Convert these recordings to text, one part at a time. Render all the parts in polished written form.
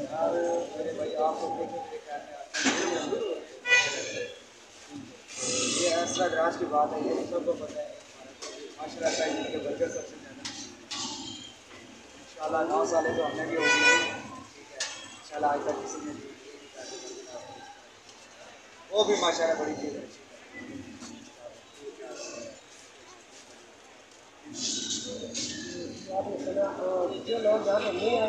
यार मेरे भाई आप लोग देखे मेरे ख्याल में ये ऐसा ग्रास की बात है, ये सबको पता है। माशाल्लाह साइड के बर्गर सबसे ज़्यादा इंशाल्लाह 9 साल तो हमें भी हो गए। ठीक है, इंशाल्लाह आज तक किसी ने भी वो भी माशाल्लाह बड़ी चीज़ है। जो लोग यहाँ पर नहीं आए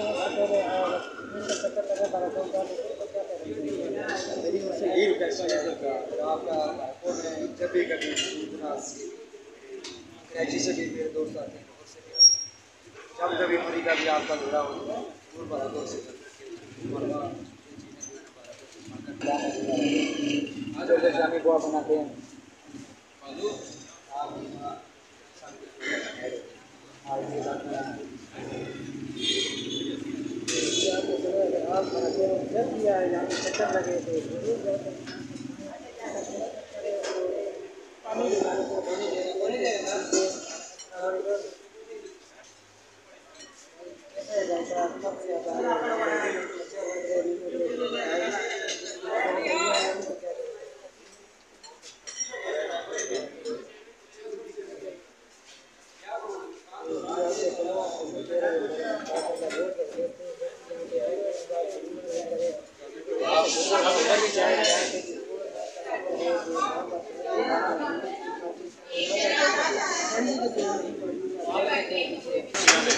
मेरी उनसे यही रिक्वेस्ट है कि आपका जब भी कभी कराची से भी मेरे दोस्त आते हैं, बहुत से भी आते हैं, जब कभी मरी का भी आपका दौरा हो तो दूर बराबर से शामी बुआ बनाते हैं। जब भी आए यहाँ चक्कर लगे थे पानी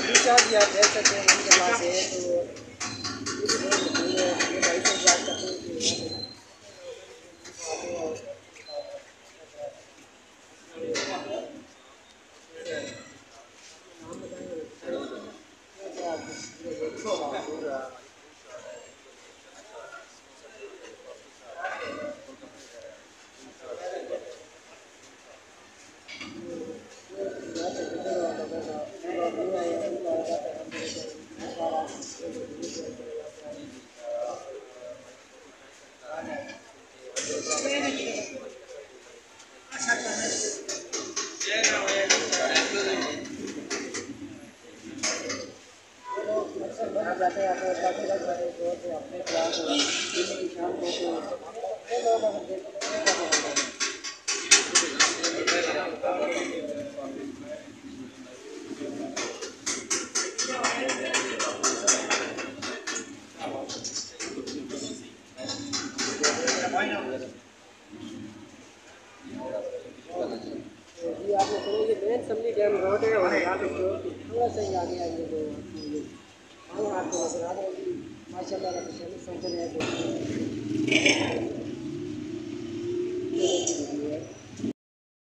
रिचार्ज या दे सकते हैं उनके पास है तो जाते हैं अपने क्लास की शाम को जी आप लोग सुनो, ये मेन समली डैम रोड है और यहाँ पे थोड़ा सा ही आगे आएंगे तो आपको नजर आ रहा है माशाल्लाह।